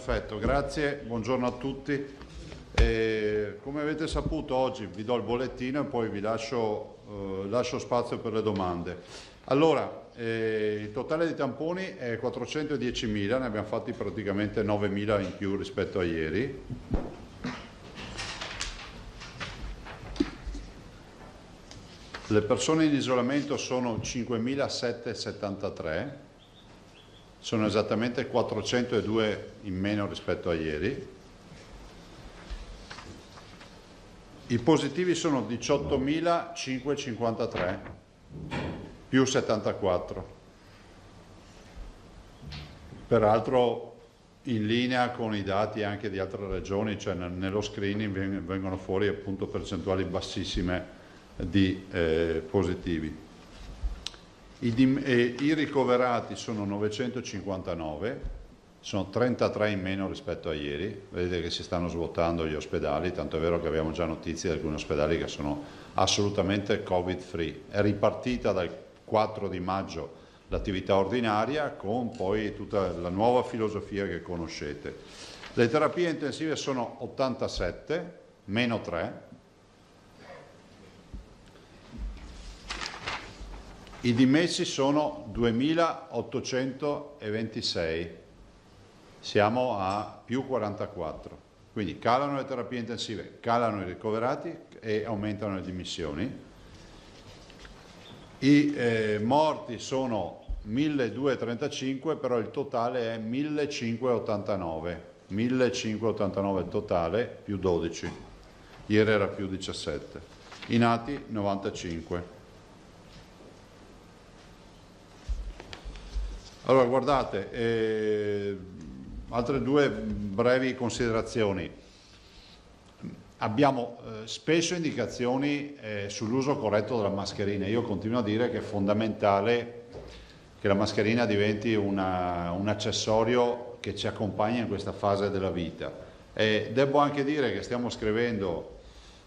Perfetto, grazie, buongiorno a tutti. Come avete saputo oggi vi do il bollettino e poi vi lascio spazio per le domande. Allora, il totale di tamponi è 410.000, ne abbiamo fatti praticamente 9.000 in più rispetto a ieri. Le persone in isolamento sono 5.773, sono esattamente 402 in meno rispetto a ieri. I positivi sono 18.553, più 74. Peraltro in linea con i dati anche di altre regioni, cioè nello screening vengono fuori appunto percentuali bassissime di positivi. I ricoverati sono 959, sono 33 in meno rispetto a ieri. Vedete che si stanno svuotando gli ospedali, tanto è vero che abbiamo già notizie di alcuni ospedali che sono assolutamente covid free. È ripartita dal 4 di maggio l'attività ordinaria con poi tutta la nuova filosofia che conoscete. Le terapie intensive sono 87, meno 3. I dimessi sono 2.826, siamo a più 44, quindi calano le terapie intensive, calano i ricoverati e aumentano le dimissioni. I morti sono 1.235, però il totale è 1.589, 1.589 il totale, più 12, ieri era più 17. I nati 95. Allora guardate, altre due brevi considerazioni. Abbiamo spesso indicazioni sull'uso corretto della mascherina. Io continuo a dire che è fondamentale che la mascherina diventi un accessorio che ci accompagna in questa fase della vita. Devo anche dire che stiamo scrivendo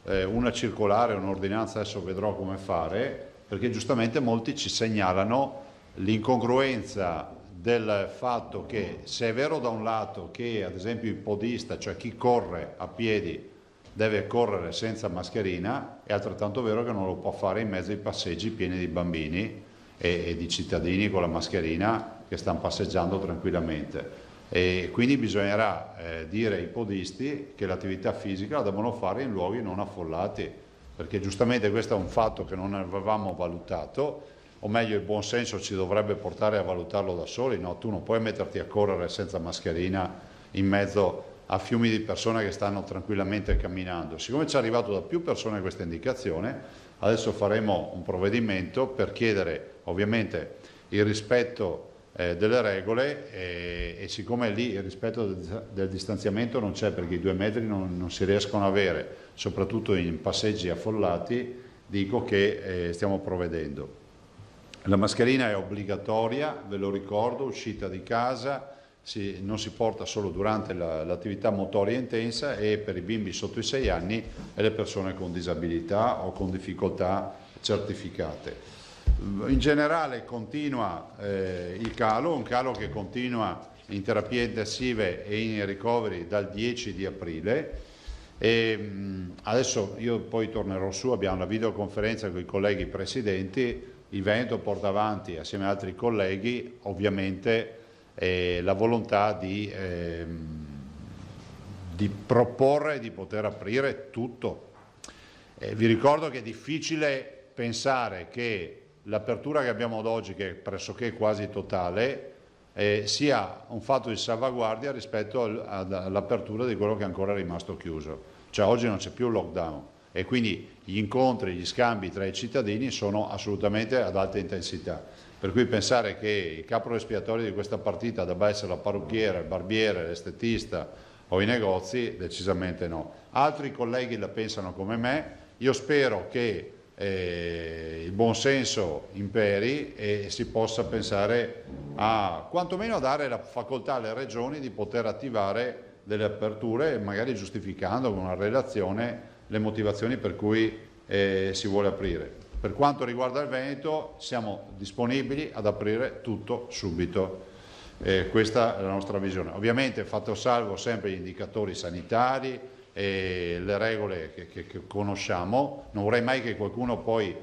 una circolare, un'ordinanza, adesso vedrò come fare, perché giustamente molti ci segnalano l'incongruenza del fatto che, se è vero da un lato che ad esempio il podista, cioè chi corre a piedi, deve correre senza mascherina, è altrettanto vero che non lo può fare in mezzo ai passeggi pieni di bambini e di cittadini con la mascherina che stanno passeggiando tranquillamente. E quindi bisognerà dire ai podisti che l'attività fisica la devono fare in luoghi non affollati, perché giustamente questo è un fatto che non avevamo valutato, o meglio il buon senso ci dovrebbe portare a valutarlo da soli, no? Tu non puoi metterti a correre senza mascherina in mezzo a fiumi di persone che stanno tranquillamente camminando. Siccome ci è arrivato da più persone questa indicazione, adesso faremo un provvedimento per chiedere ovviamente il rispetto delle regole e siccome lì il rispetto del distanziamento non c'è, perché i 2 metri non si riescono a avere, soprattutto in passeggi affollati, dico che stiamo provvedendo. La mascherina è obbligatoria, ve lo ricordo, uscita di casa, non si porta solo durante l'attività motoria intensa e per i bimbi sotto i 6 anni e le persone con disabilità o con difficoltà certificate. In generale continua il calo, un calo che continua in terapie intensive e in ricoveri dal 10 di aprile. E adesso io poi tornerò su, abbiamo una videoconferenza con i colleghi presidenti. Il Veneto porta avanti, assieme ad altri colleghi, ovviamente la volontà di proporre di poter aprire tutto. Vi ricordo che è difficile pensare che l'apertura che abbiamo ad oggi, che è pressoché quasi totale, sia un fatto di salvaguardia rispetto all'apertura di quello che è ancora rimasto chiuso. Cioè oggi non c'è più lockdown. E quindi gli incontri, gli scambi tra i cittadini sono assolutamente ad alta intensità. Per cui pensare che il capro espiatorio di questa partita debba essere la parrucchiera, il barbiere, l'estetista o i negozi, decisamente no. Altri colleghi la pensano come me, io spero che il buonsenso imperi e si possa pensare a quantomeno dare la facoltà alle regioni di poter attivare delle aperture, magari giustificando con una relazione le motivazioni per cui si vuole aprire. Per quanto riguarda il Veneto siamo disponibili ad aprire tutto subito. Questa è la nostra visione. Ovviamente fatto salvo sempre gli indicatori sanitari e le regole che conosciamo. Non vorrei mai che qualcuno poi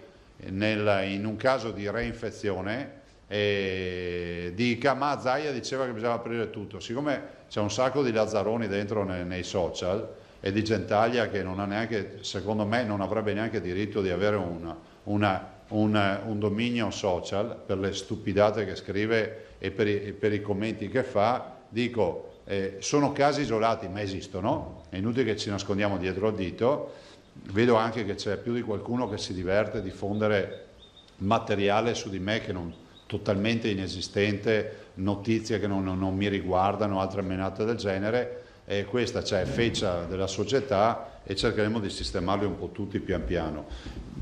in un caso di reinfezione dica ma Zaia diceva che bisogna aprire tutto. Siccome c'è un sacco di lazzaroni dentro nei social e di gentaglia che non ha neanche, secondo me non avrebbe neanche diritto di avere un dominio social per le stupidate che scrive e per i commenti che fa, dico sono casi isolati ma esistono, è inutile che ci nascondiamo dietro al dito. Vedo anche che c'è più di qualcuno che si diverte a diffondere materiale su di me che non totalmente inesistente, notizie che non mi riguardano, altre menate del genere, e questa è feccia della società e cercheremo di sistemarli un po' tutti pian piano.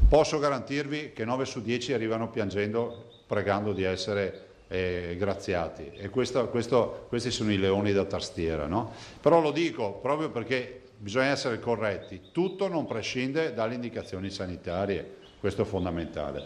Posso garantirvi che 9 su 10 arrivano piangendo, pregando di essere graziati, e questi sono i leoni da tastiera, no? Però lo dico proprio perché bisogna essere corretti, tutto non prescinde dalle indicazioni sanitarie, questo è fondamentale.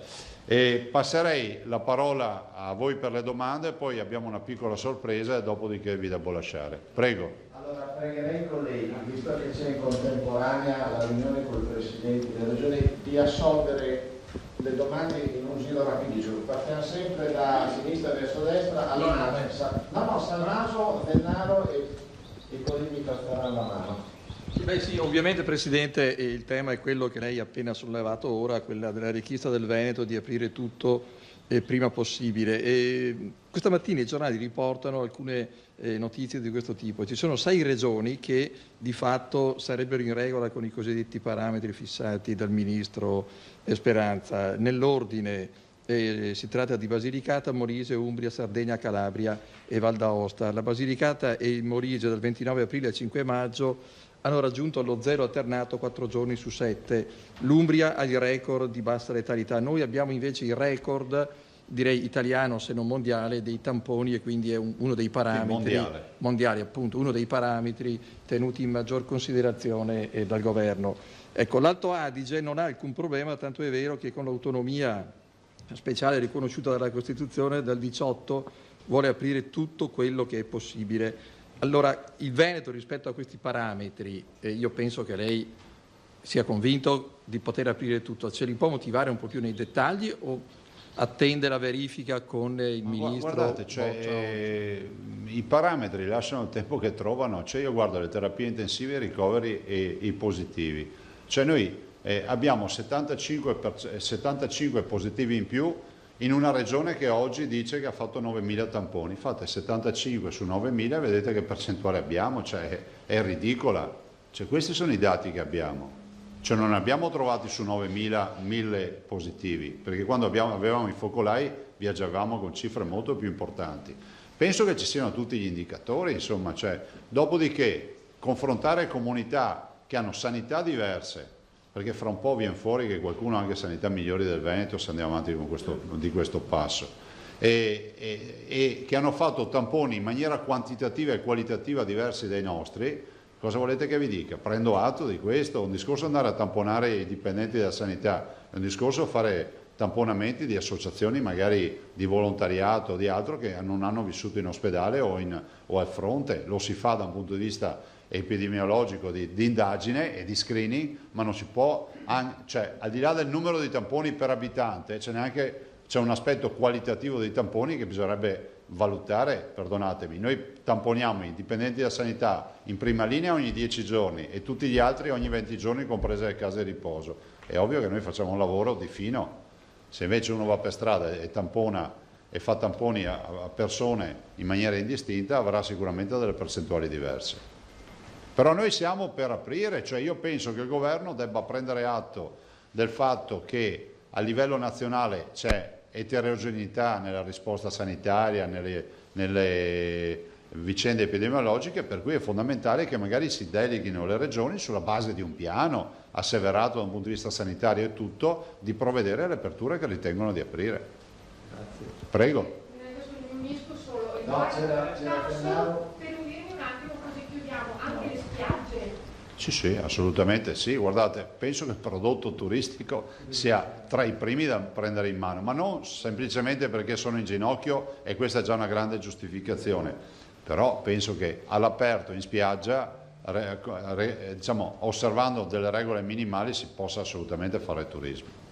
E passerei la parola a voi per le domande, poi abbiamo una piccola sorpresa e dopodiché vi devo lasciare. Prego. Allora pregherei i colleghi, visto che c'è in contemporanea la riunione con i presidenti delle regioni, di assolvere le domande in un giro rapidissimo. Partiamo sempre da sinistra verso destra. Allora, Salnaso, Dennaro e poi mi tasteranno la mano. Beh sì, ovviamente Presidente, il tema è quello che lei ha appena sollevato ora, quella della richiesta del Veneto di aprire tutto prima possibile. Questa mattina i giornali riportano alcune notizie di questo tipo. Ci sono 6 regioni che di fatto sarebbero in regola con i cosiddetti parametri fissati dal Ministro Speranza. Nell'ordine si tratta di Basilicata, Molise, Umbria, Sardegna, Calabria e Val d'Aosta. La Basilicata e il Molise dal 29 aprile al 5 maggio hanno raggiunto lo zero alternato 4 giorni su 7. L'Umbria ha il record di bassa letalità. Noi abbiamo invece il record, direi italiano se non mondiale, dei tamponi, e quindi è uno dei parametri mondiali, appunto, uno dei parametri tenuti in maggior considerazione dal governo. Ecco, l'Alto Adige non ha alcun problema, tanto è vero che con l'autonomia speciale riconosciuta dalla Costituzione dal 18 vuole aprire tutto quello che è possibile. Allora, il Veneto rispetto a questi parametri, io penso che lei sia convinto di poter aprire tutto. Ce li può motivare un po' più nei dettagli o attende la verifica con il Ministro? Guardate, i parametri lasciano il tempo che trovano. Io guardo le terapie intensive, i ricoveri e i positivi. Noi abbiamo 75 positivi in più in una regione che oggi dice che ha fatto 9.000 tamponi. Fate 75 su 9.000 e vedete che percentuale abbiamo, è ridicola. Questi sono i dati che abbiamo. Non abbiamo trovati su 9.000 1.000 positivi, perché quando avevamo i focolai viaggiavamo con cifre molto più importanti. Penso che ci siano tutti gli indicatori, insomma, dopodiché confrontare comunità che hanno sanità diverse, perché fra un po' viene fuori che qualcuno ha anche sanità migliori del Veneto se andiamo avanti di questo passo, e che hanno fatto tamponi in maniera quantitativa e qualitativa diversi dai nostri. Cosa volete che vi dica? Prendo atto di questo. Un discorso è andare a tamponare i dipendenti della sanità, è un discorso fare tamponamenti di associazioni magari di volontariato o di altro che non hanno vissuto in ospedale o al fronte. Lo si fa da un punto di vista epidemiologico di indagine e di screening, ma non si può, al di là del numero di tamponi per abitante, c'è un aspetto qualitativo dei tamponi che bisognerebbe valutare. Perdonatemi, noi tamponiamo i dipendenti della sanità in prima linea ogni 10 giorni e tutti gli altri ogni 20 giorni, comprese le case di riposo. È ovvio che noi facciamo un lavoro di fino. Se invece uno va per strada e tampona e fa tamponi a persone in maniera indistinta, avrà sicuramente delle percentuali diverse. Però noi siamo per aprire, io penso che il governo debba prendere atto del fatto che a livello nazionale c'è eterogeneità nella risposta sanitaria, nelle vicende epidemiologiche, per cui è fondamentale che magari si deleghino le regioni sulla base di un piano asseverato da un punto di vista sanitario e tutto, di provvedere alle aperture che ritengono di aprire. Grazie. Prego. No, c'era per unirmi un attimo così chiudiamo. Anche le spiagge Sì, assolutamente sì. Guardate, penso che il prodotto turistico sia tra i primi da prendere in mano, ma non semplicemente perché sono in ginocchio e questa è già una grande giustificazione, però penso che all'aperto in spiaggia, diciamo, osservando delle regole minimali, si possa assolutamente fare turismo.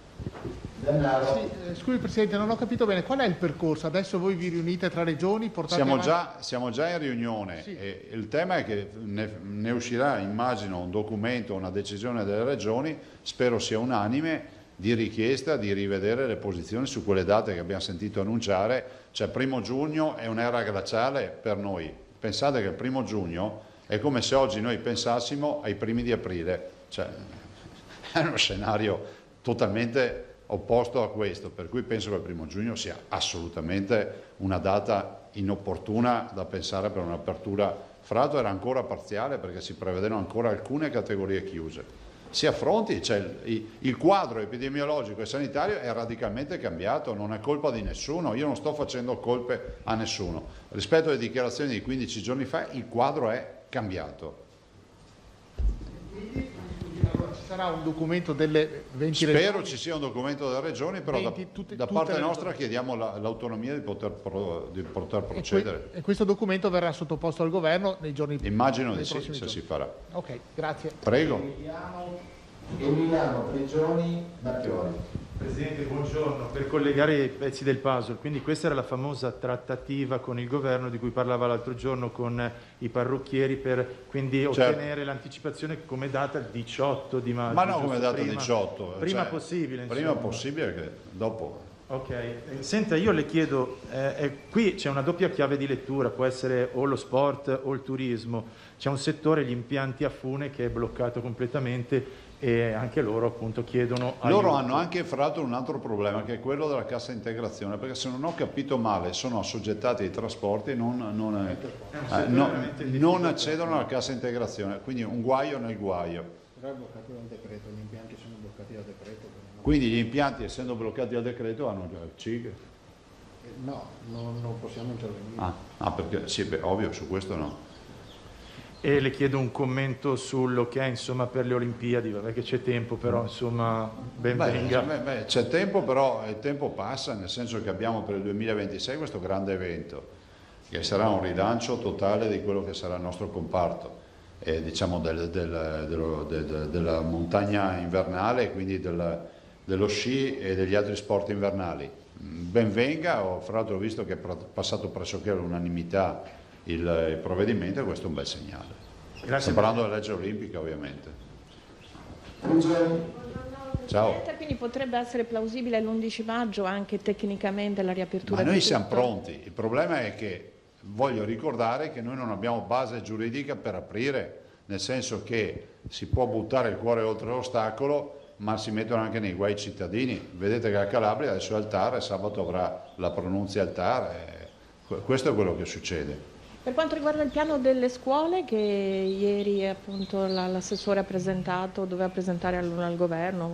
Denaro. Scusi Presidente, non ho capito bene, qual è il percorso? Adesso voi vi riunite tra regioni, portate Siamo già in riunione, Sì. e il tema è che ne uscirà, immagino, un documento, una decisione delle regioni, spero sia unanime, di richiesta di rivedere le posizioni su quelle date che abbiamo sentito annunciare. Cioè 1° giugno è un'era glaciale per noi. Pensate che il 1° giugno è come se oggi noi pensassimo ai primi di aprile, cioè è uno scenario totalmente opposto a questo, per cui penso che il 1° giugno sia assolutamente una data inopportuna da pensare per un'apertura. Fra l'altro era ancora parziale perché si prevedevano ancora alcune categorie chiuse. Si affronti, cioè il quadro epidemiologico e sanitario è radicalmente cambiato, non è colpa di nessuno, io non sto facendo colpe a nessuno. Rispetto alle dichiarazioni di 15 giorni fa il quadro è cambiato. ci sarà un documento delle 20 Spero regioni? ci sia un documento delle regioni, però da parte nostra chiediamo l'autonomia di poter procedere. E questo documento verrà sottoposto al governo nei giorni Immagino nei di sì, prossimi se giorni. si farà. Ok, grazie. Prego. Emiliano Prigioni Mattioli. Presidente, buongiorno. Per collegare i pezzi del puzzle, quindi questa era la famosa trattativa con il governo di cui parlava l'altro giorno con i parrucchieri per quindi ottenere l'anticipazione come data il 18 di maggio. Ma no, come giusto? data Prima- 18. Prima cioè, possibile. Prima insomma. possibile che dopo. Ok, senta, io le chiedo, qui c'è una doppia chiave di lettura, può essere o lo sport o il turismo, c'è un settore, gli impianti a fune, che è bloccato completamente e anche loro appunto chiedono Loro aiuto. hanno anche fra l'altro un altro problema che è quello della cassa integrazione, perché se non ho capito male sono assoggettati ai trasporti e non accedono alla cassa integrazione, quindi un guaio nel guaio. Però è bloccato dal decreto, gli impianti sono bloccati dal decreto. Quindi gli impianti, essendo bloccati dal decreto, hanno già il CIG. No, non possiamo intervenire. Perché sì, beh, ovvio, su questo no. E le chiedo un commento sullo che è insomma per le Olimpiadi, vabbè che c'è tempo, però insomma ben venga. Beh, c'è tempo, però il tempo passa, nel senso che abbiamo per il 2026 questo grande evento, che sarà un rilancio totale di quello che sarà il nostro comparto, diciamo della montagna invernale, quindi dello sci e degli altri sport invernali. Ben venga, fra l'altro ho visto che è passato pressoché all'unanimità il provvedimento, e questo è un bel segnale. Grazie. Stiamo parlando della legge olimpica, ovviamente. Ciao. Quindi potrebbe essere plausibile l'11 maggio anche tecnicamente la riapertura Ma di noi tutto? siamo pronti, il problema è che voglio ricordare che noi non abbiamo base giuridica per aprire, nel senso che si può buttare il cuore oltre l'ostacolo, ma si mettono anche nei guai i cittadini. Vedete che a Calabria adesso è al TAR e sabato avrà la pronunzia al TAR, questo è quello che succede. Per quanto riguarda il piano delle scuole, che ieri appunto l'assessore ha presentato, doveva presentare al governo,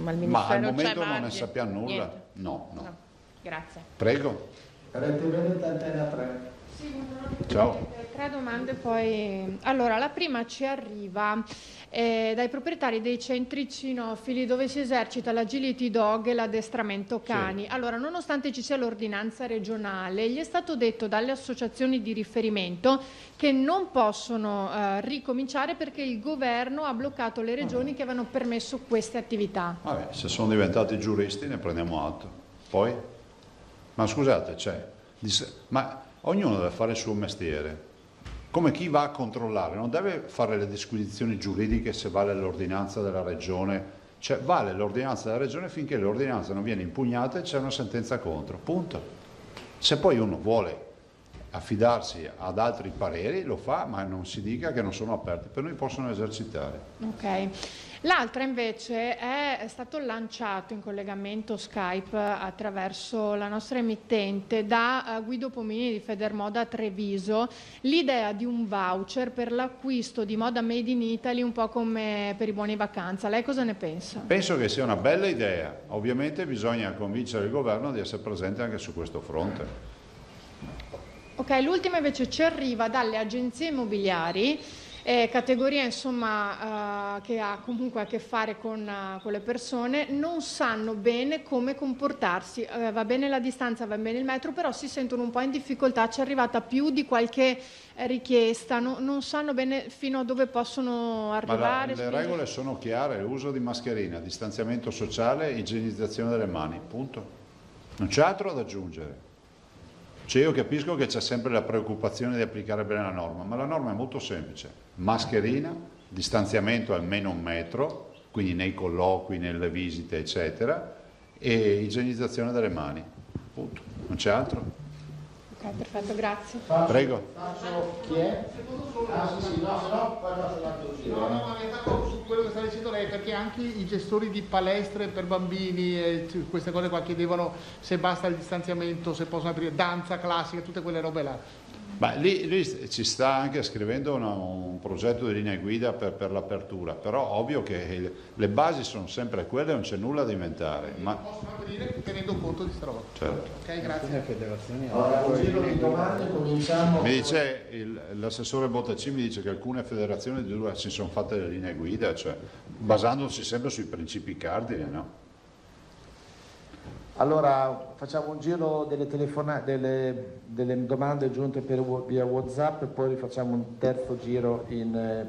al Ministero, Ma al momento c'è non ne margine? sappiamo nulla? Niente. No. Grazie. Prego. Rete Veneta Antena 3. Sì, buongiorno, Ciao. Presidente. Tre domande poi. Allora, la prima ci arriva dai proprietari dei centri cinofili dove si esercita l'agility dog e l'addestramento cani. Sì. Allora, nonostante ci sia l'ordinanza regionale, gli è stato detto dalle associazioni di riferimento che non possono ricominciare perché il governo ha bloccato le regioni che avevano permesso queste attività. Vabbè, se sono diventati giuristi ne prendiamo atto. Poi? Ma scusate, ma ognuno deve fare il suo mestiere. Come chi va a controllare, non deve fare le disquisizioni giuridiche se vale l'ordinanza della regione, cioè vale l'ordinanza della regione finché l'ordinanza non viene impugnata e c'è una sentenza contro, punto. Se poi uno vuole affidarsi ad altri pareri lo fa, ma non si dica che non sono aperti, per noi possono esercitare. Ok. L'altra invece è stato lanciato in collegamento Skype attraverso la nostra emittente da Guido Pomini di Federmoda Treviso l'idea di un voucher per l'acquisto di moda made in Italy, un po' come per i buoni vacanza. Lei cosa ne pensa? Penso che sia una bella idea, ovviamente bisogna convincere il governo di essere presente anche su questo fronte. Ok, l'ultima invece ci arriva dalle agenzie immobiliari categoria insomma che ha comunque a che fare con le persone, non sanno bene come comportarsi. Va bene la distanza, va bene il metro, però si sentono un po' in difficoltà, ci è arrivata più di qualche richiesta, non sanno bene fino a dove possono arrivare. Le regole sono chiare: uso di mascherina, distanziamento sociale, igienizzazione delle mani, punto. Non c'è altro da aggiungere. Cioè, io capisco che c'è sempre la preoccupazione di applicare bene la norma, ma la norma è molto semplice: mascherina, distanziamento almeno 1 metro, quindi nei colloqui, nelle visite eccetera, e igienizzazione delle mani, punto. Non c'è altro. Ok, perfetto, grazie. Prego. Chi è? Ah sì, no, se no poi faccio l'altro giro. No, ma in realtà su quello che sta dicendo lei, perché anche i gestori di palestre per bambini e queste cose qua chiedevano se basta il distanziamento, se possono aprire danza classica, tutte quelle robe là. Ma lì ci sta anche scrivendo un progetto di linea guida per l'apertura, però ovvio che le basi sono sempre quelle, non c'è nulla da inventare. Ma Possono avvenire tenendo conto di sta roba. certo. Ok, grazie. Alcune federazioni Allora, un giro di domande, cominciamo. Mi dice l'assessore Bottacci mi dice che alcune federazioni addirittura si sono fatte le linee guida, cioè basandosi sempre sui principi cardine, no? Allora, facciamo un giro delle domande giunte via WhatsApp e poi rifacciamo un terzo giro in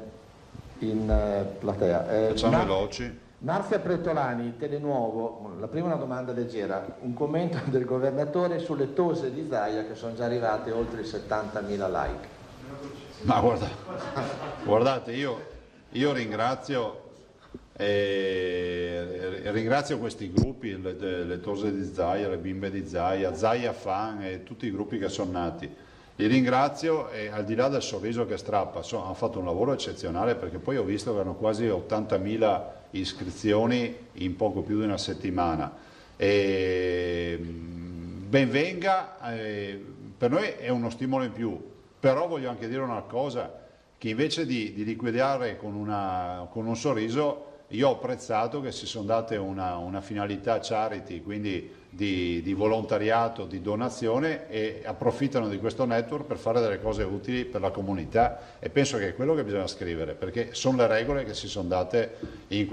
platea. Facciamo veloci. Marzia Pretolani, Telenuovo, la prima è una domanda leggera, un commento del governatore sulle tose di Zaia che sono già arrivate oltre i 70.000 like. Ma guardate, io ringrazio questi gruppi, le tose di Zaia, le bimbe di Zaia, Zaia Fan e tutti i gruppi che sono nati. Li ringrazio e al di là del sorriso che strappa, hanno fatto un lavoro eccezionale, perché poi ho visto che erano quasi 80.000 iscrizioni in poco più di una settimana. Ben venga, per noi è uno stimolo in più, però voglio anche dire una cosa, che invece di liquidare con un sorriso, io ho apprezzato che si sono date una finalità charity, quindi di volontariato, di donazione, e approfittano di questo network per fare delle cose utili per la comunità, e penso che è quello che bisogna scrivere, perché sono le regole che si sono date su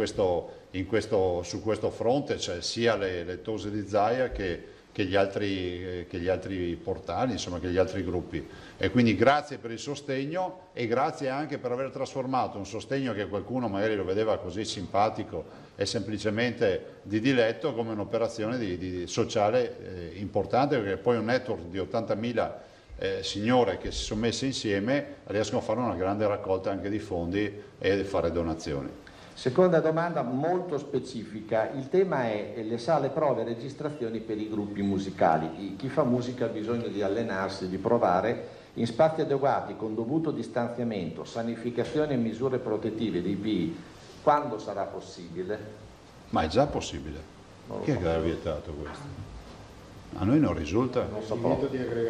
questo fronte, cioè sia le tose di Zaia che gli altri portali, insomma, che gli altri gruppi. E quindi grazie per il sostegno, e grazie anche per aver trasformato un sostegno che qualcuno magari lo vedeva così simpatico e semplicemente di diletto come un'operazione di sociale importante, perché poi un network di 80.000 signore che si sono messe insieme riescono a fare una grande raccolta anche di fondi e fare donazioni. Seconda domanda molto specifica, il tema è le sale prove e registrazioni per i gruppi musicali. Chi fa musica ha bisogno di allenarsi, di provare in spazi adeguati, con dovuto distanziamento, sanificazione e misure protettive dei PI. Quando sarà possibile? Ma è già possibile. Chi è che l'ha vietato questo? A noi non risulta. Non so proprio.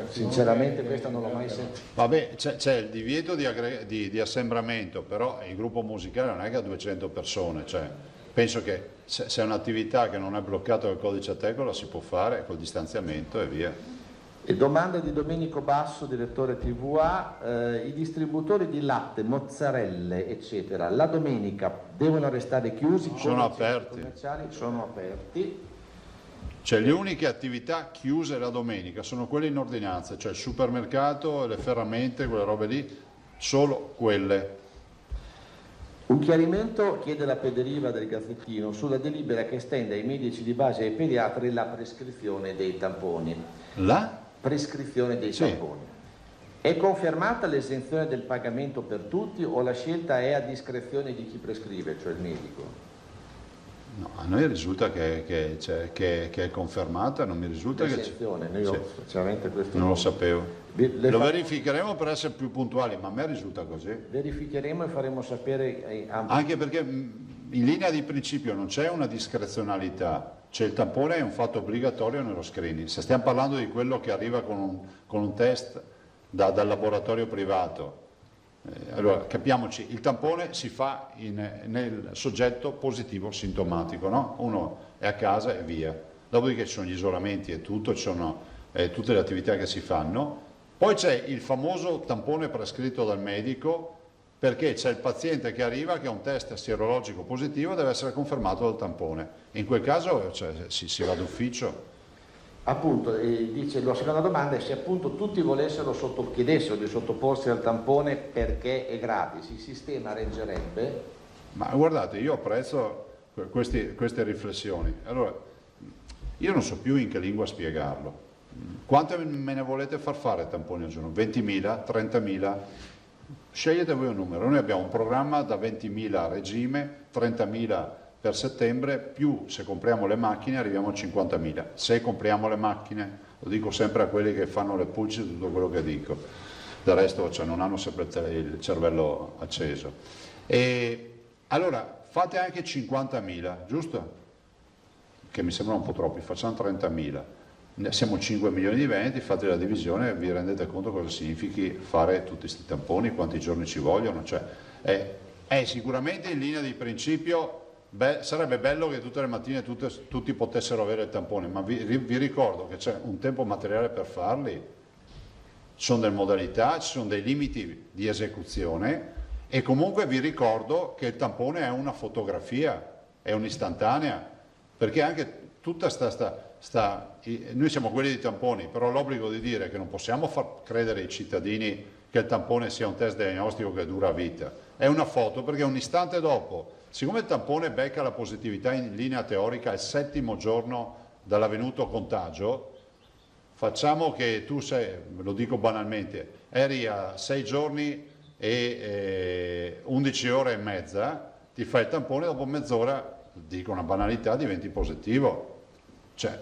Sinceramente questa non l'ho mai sentita. Vabbè, c'è il divieto di assembramento, però il gruppo musicale non è che ha 200 persone, cioè penso che se è un'attività che non è bloccata dal codice Ateco la si può fare col distanziamento e via. E domanda di Domenico Basso, direttore TVA, i distributori di latte, mozzarelle eccetera, la domenica devono restare chiusi? Sono aperti. Commerciali sono aperti. Cioè le uniche attività chiuse la domenica sono quelle in ordinanza, cioè il supermercato, le ferramente, quelle robe lì, solo quelle. Un chiarimento chiede la Pederiva del Gazzettino sulla delibera che estende ai medici di base e ai pediatri la prescrizione dei tamponi. La? Prescrizione dei tamponi. È confermata l'esenzione del pagamento per tutti o la scelta è a discrezione di chi prescrive, cioè il medico? No, a noi risulta che è confermata, non mi risulta che io sinceramente questo non lo sapevo. Lo fa... verificheremo per essere più puntuali, ma a me risulta così. Verificheremo e faremo sapere anche perché in linea di principio non c'è una discrezionalità, cioè il tampone è un fatto obbligatorio nello screening. Se stiamo parlando di quello che arriva con un test dal laboratorio privato, allora capiamoci, il tampone si fa nel soggetto positivo sintomatico, no? Uno è a casa e via, dopodiché ci sono gli isolamenti e tutto, ci sono tutte le attività che si fanno, poi c'è il famoso tampone prescritto dal medico perché c'è il paziente che arriva che ha un test sierologico positivo e deve essere confermato dal tampone. In quel caso si va d'ufficio. Appunto, dice la seconda domanda è se appunto tutti chiedessero di sottoporsi al tampone perché è gratis, il sistema reggerebbe? Ma guardate, io apprezzo queste riflessioni. Allora, io non so più in che lingua spiegarlo. Quante me ne volete far fare tamponi al giorno? 20.000? 30.000? Scegliete voi un numero. Noi abbiamo un programma da 20.000 a regime, 30.000 per settembre, più se compriamo le macchine arriviamo a 50.000. Se compriamo le macchine, lo dico sempre a quelli che fanno le pulci di tutto quello che dico, del resto non hanno sempre il cervello acceso. E allora fate anche 50.000, giusto? Che mi sembra un po' troppi, facciamo 30.000. Siamo 5 milioni di venditi, fate la divisione e vi rendete conto cosa significhi fare tutti questi tamponi, quanti giorni ci vogliono. Cioè, è sicuramente in linea di principio. Sarebbe bello che tutte le mattine tutti potessero avere il tampone, ma vi ricordo che c'è un tempo materiale per farli, ci sono delle modalità, ci sono dei limiti di esecuzione e comunque vi ricordo che il tampone è una fotografia, è un'istantanea, perché anche tutta noi siamo quelli di tamponi, però l'obbligo di dire che non possiamo far credere ai cittadini che il tampone sia un test diagnostico che dura a vita, è una foto perché un istante dopo, siccome il tampone becca la positività in linea teorica il 7° giorno dall'avvenuto contagio, facciamo che tu lo dico banalmente, eri a 6 giorni e 11 ore e mezza, ti fai il tampone, dopo mezz'ora, dico una banalità, diventi positivo. Cioè,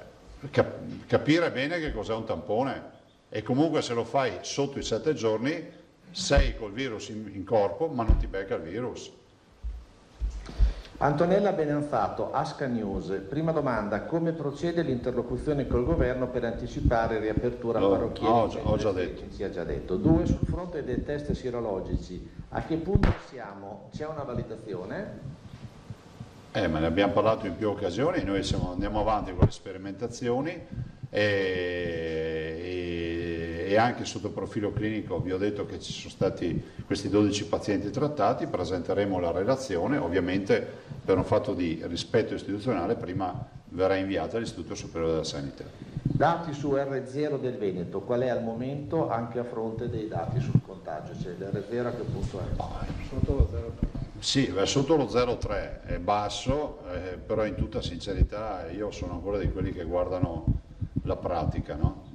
capire bene che cos'è un tampone e comunque se lo fai sotto i 7 giorni sei col virus in corpo ma non ti becca il virus. Antonella Benenfato, Asca News. Prima domanda, come procede l'interlocuzione col governo per anticipare riapertura parrocchiere? Ho già detto. Si è già detto. 2, sul fronte dei test sierologici, a che punto siamo? C'è una validazione? Ma ne abbiamo parlato in più occasioni, noi andiamo avanti con le sperimentazioni e anche sotto il profilo clinico vi ho detto che ci sono stati questi 12 pazienti trattati, presenteremo la relazione, ovviamente per un fatto di rispetto istituzionale prima verrà inviata all'Istituto Superiore della Sanità. Dati su R0 del Veneto, qual è al momento anche a fronte dei dati sul contagio? Cioè l'R0 a che punto è? Sotto lo 0,3. Sì, è sotto lo 0,3, è basso, però in tutta sincerità io sono ancora di quelli che guardano la pratica, no?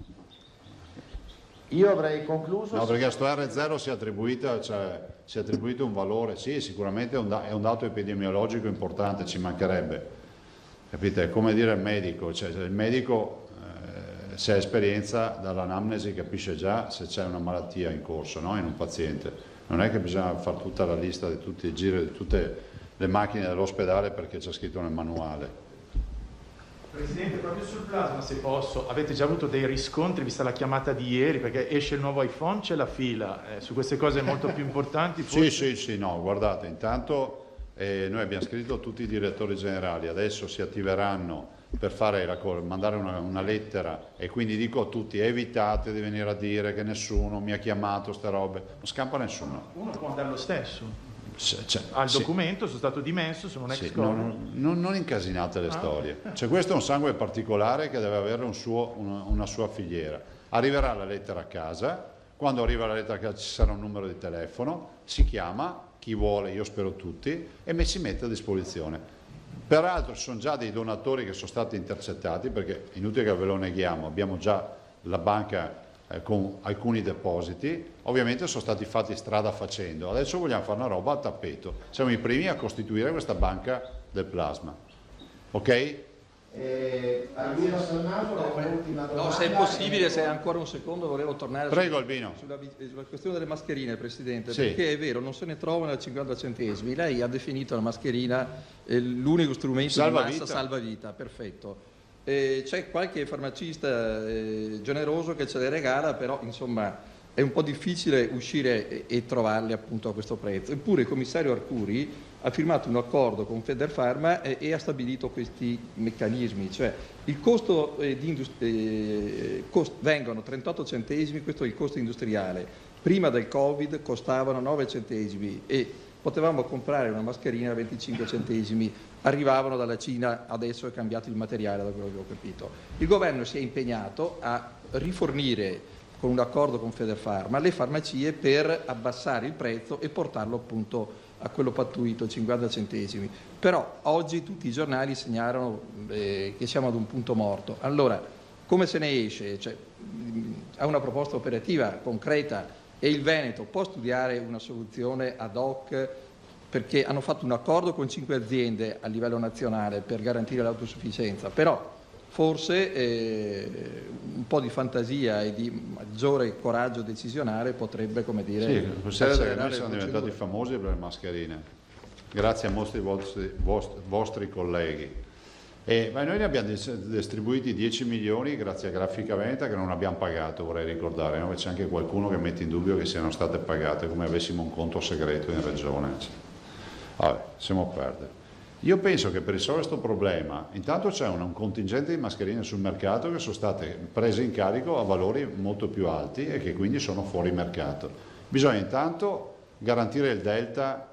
Io avrei concluso... No, perché a sto R0 si è attribuito un valore, sì, sicuramente è un dato epidemiologico importante, ci mancherebbe, capite? È come dire il medico, cioè il medico se ha esperienza dall'anamnesi capisce già se c'è una malattia in corso, no? In un paziente. Non è che bisogna fare tutta la lista di tutti i giri di tutte le macchine dell'ospedale perché c'è scritto nel manuale. Presidente, proprio sul plasma, se posso, avete già avuto dei riscontri vista la chiamata di ieri, perché esce il nuovo iPhone, c'è la fila, su queste cose molto più importanti? Forse... Sì, no, guardate, intanto noi abbiamo scritto a tutti i direttori generali, adesso si attiveranno per mandare una lettera e quindi dico a tutti evitate di venire a dire che nessuno mi ha chiamato ste robe, non scampa nessuno. Uno può andare lo stesso. Al documento sono stato dimesso, sono un ex Covid. Non incasinate le storie. Cioè, questo è un sangue particolare che deve avere una sua filiera. Arriverà la lettera a casa, quando arriva la lettera a casa ci sarà un numero di telefono, si chiama, chi vuole, io spero tutti, e si mette a disposizione. Peraltro ci sono già dei donatori che sono stati intercettati, perché inutile che ve lo neghiamo, abbiamo già la banca con alcuni depositi, ovviamente sono stati fatti strada facendo, adesso vogliamo fare una roba a tappeto, siamo i primi a costituire questa banca del plasma, ok? Albino Salmato, l'ultima domanda. No, se è possibile, se è ancora un secondo, volevo tornare Albino. sulla questione delle mascherine, Presidente, sì. Perché è vero, non se ne trovano a 50 centesimi. Lei ha definito la mascherina l'unico strumento di massa salvavita, perfetto. C'è qualche farmacista generoso che ce le regala, però insomma è un po' difficile uscire e trovarle appunto a questo prezzo. Eppure il commissario Arcuri ha firmato un accordo con Federpharma e ha stabilito questi meccanismi, cioè il costo vengono 38 centesimi, questo è il costo industriale, prima del Covid costavano 9 centesimi e potevamo comprare una mascherina a 25 centesimi, arrivavano dalla Cina, adesso è cambiato il materiale da quello che ho capito. Il governo si è impegnato a rifornire con un accordo con Federfarma le farmacie per abbassare il prezzo e portarlo appunto a quello pattuito, 50 centesimi. Però oggi tutti i giornali segnalano che siamo ad un punto morto. Allora, come se ne esce? Cioè, ha una proposta operativa concreta e il Veneto può studiare una soluzione ad hoc, perché hanno fatto un accordo con 5 aziende a livello nazionale per garantire l'autosufficienza, però forse un po' di fantasia e di maggiore coraggio decisionale potrebbe, come dire, sì, considerate che noi siamo diventati famosi per le mascherine, grazie a molti vostri colleghi. Ma noi ne abbiamo distribuiti 10 milioni grazie a Grafica Veneta che non abbiamo pagato, vorrei ricordare, no? C'è anche qualcuno che mette in dubbio che siano state pagate, come avessimo un conto segreto in regione. Vabbè, siamo a perdere. Io penso che per risolvere questo problema, intanto c'è un contingente di mascherine sul mercato che sono state prese in carico a valori molto più alti e che quindi sono fuori mercato. Bisogna intanto garantire il delta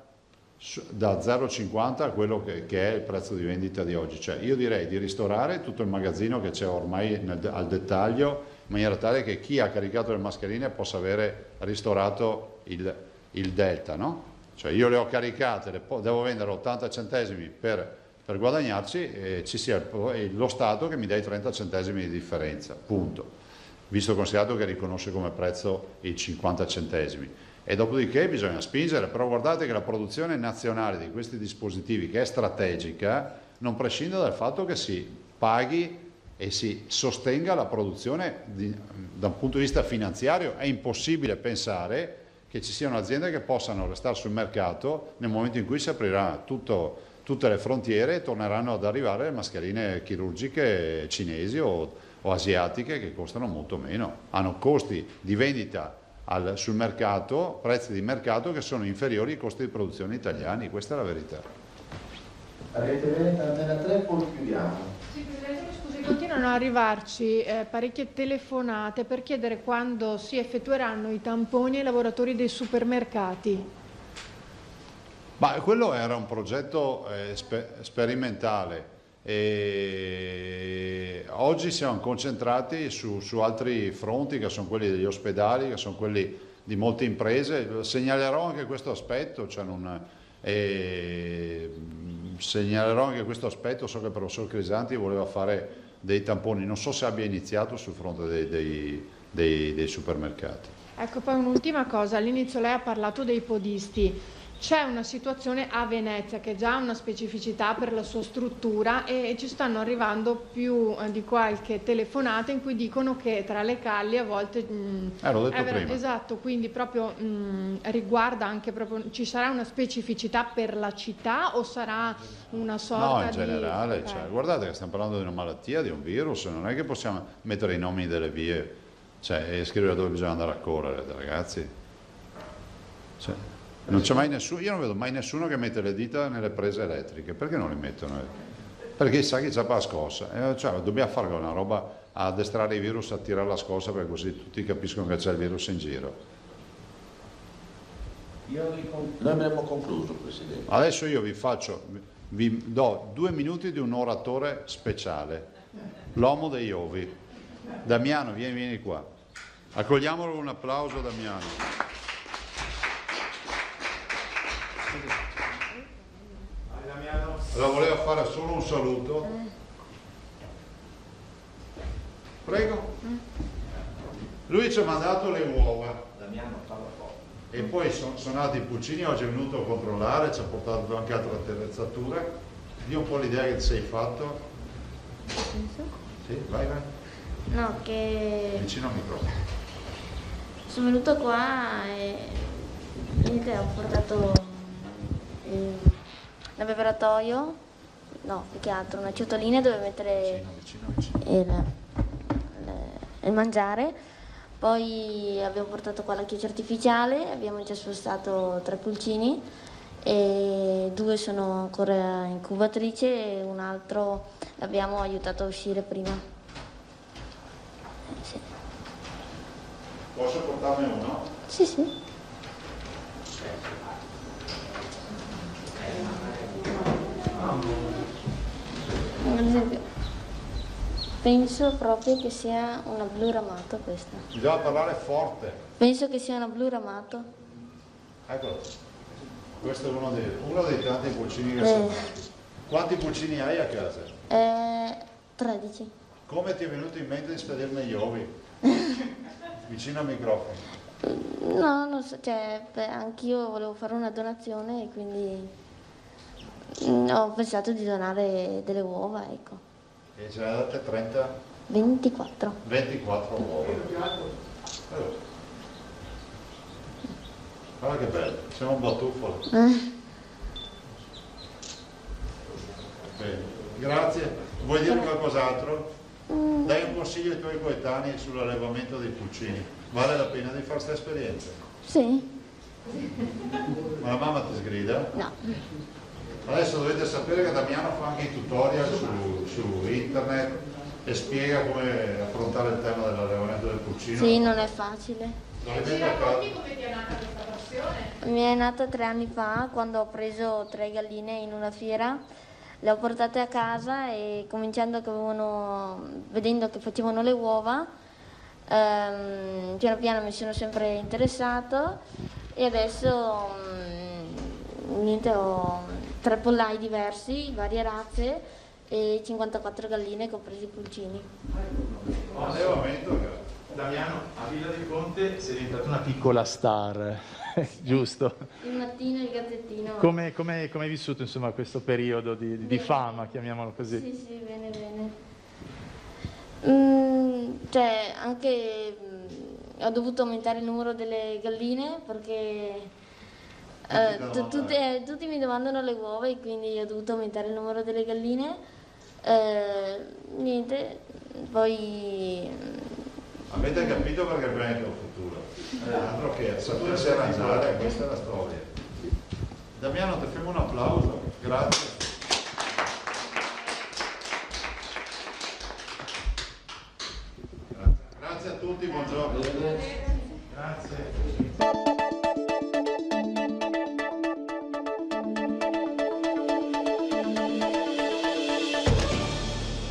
da 0,50 a quello che è il prezzo di vendita di oggi, cioè io direi di ristorare tutto il magazzino che c'è ormai al dettaglio in maniera tale che chi ha caricato le mascherine possa avere ristorato il delta, no? Cioè io le ho caricate, devo vendere 80 centesimi per guadagnarci e ci sia lo Stato che mi dà i 30 centesimi di differenza, punto, visto considerato che riconosce come prezzo i 50 centesimi. E dopodiché bisogna spingere, però guardate che la produzione nazionale di questi dispositivi, che è strategica, non prescinde dal fatto che si paghi e si sostenga la produzione da un punto di vista finanziario. È impossibile pensare che ci siano aziende che possano restare sul mercato nel momento in cui si apriranno tutte le frontiere e torneranno ad arrivare le mascherine chirurgiche cinesi o asiatiche che costano molto meno, hanno costi di vendita sul mercato, prezzi di mercato che sono inferiori ai costi di produzione italiani, questa è la verità. Rete Veneta, Antena 3, poi chiudiamo. Sì, Presidente, scusi, continuano ad arrivarci parecchie telefonate per chiedere quando si effettueranno i tamponi ai lavoratori dei supermercati. Ma quello era un progetto sperimentale. E oggi siamo concentrati su altri fronti che sono quelli degli ospedali, che sono quelli di molte imprese. Segnalerò anche questo aspetto, segnalerò anche questo aspetto. So che il professor Crisanti voleva fare dei tamponi, non so se abbia iniziato sul fronte dei supermercati. Ecco, poi un'ultima cosa, all'inizio lei ha parlato dei podisti. C'è una situazione a Venezia che già ha una specificità per la sua struttura e ci stanno arrivando più di qualche telefonata in cui dicono che tra le calli a volte l'ho detto prima. Esatto, quindi proprio riguarda anche proprio, ci sarà una specificità per la città o sarà una sorta No, in generale, cioè, guardate che stiamo parlando di una malattia, di un virus, non è che possiamo mettere i nomi delle vie, cioè, e scrivere dove bisogna andare a correre, ragazzi. Cioè, non c'è mai nessuno, io non vedo mai nessuno che mette le dita nelle prese elettriche. Perché non le mettono? Perché sa che c'è la scossa. Cioè, dobbiamo fare una roba a addestrare i virus a tirare la scossa, perché così tutti capiscono che c'è il virus in giro. Noi abbiamo concluso, Presidente. Adesso io vi do 2 minuti di un oratore speciale, l'uomo degli ovi. Damiano, vieni qua. Accogliamolo con un applauso, Damiano. Allora volevo fare solo un saluto. Prego. Lui ci ha mandato le uova. E poi sono nati i pulcini, oggi è venuto a controllare, ci ha portato anche altre attrezzature. Dì un po' l'idea che ti sei fatto. Sì, vai. No, che Vicino al microfono. sono venuto qua e niente, ho portato l'abbeveratoio, no, più che altro una ciotolina dove mettere il mangiare. Poi abbiamo portato qua la chioccia artificiale, abbiamo già spostato 3 pulcini e 2 sono ancora in incubatrice e un altro l'abbiamo aiutato a uscire prima. Sì. Posso portarne uno? Sì, sì. Ad esempio, penso proprio che sia una blu ramato questa. Bisogna parlare forte. Penso che sia una blu ramato. Eccolo. Questo è uno dei tanti pulcini che sono. Quanti pulcini hai a casa? 13. Come ti è venuto in mente di spedirne gli ovi? Vicino al microfono. No, non so, cioè, anch'io volevo fare una donazione e quindi ho pensato di donare delle uova, ecco. E ce ne ha date 30? 24. 24 uova. Allora. Guarda che bello, siamo un batuffolo. Bene, grazie. Vuoi dire qualcos'altro? Dai un consiglio ai tuoi coetanei sull'allevamento dei pulcini. Vale la pena di fare questa esperienza? Sì. Ma la mamma ti sgrida? No. Adesso dovete sapere che Damiano fa anche i tutorial su internet e spiega come affrontare il tema dell'allevamento del pulcino. Sì, non è facile. Lo vedete a casa? Come ti è nata questa passione? Mi è nata 3 anni fa quando ho preso 3 galline in una fiera, le ho portate a casa e vedendo che facevano le uova, piano piano mi sono sempre interessato e adesso niente, ho 3 pollai diversi, varie razze e 54 galline compresi i pulcini. Allevamento. Damiano, a Villa del Conte sei diventato una piccola star, giusto? Il mattino il gazzettino. Come hai vissuto insomma questo periodo di fama, chiamiamolo così? Sì, bene, bene. Cioè, anche ho dovuto aumentare il numero delle galline perché tutti mi domandano le uova e quindi ho dovuto aumentare il numero delle galline. Niente, poi... Avete capito perché il Veneto è il futuro? Altro che sapersi arrangiare, questa è la storia. Damiano, ti facciamo un applauso. Grazie. Grazie a tutti, buongiorno. Grazie.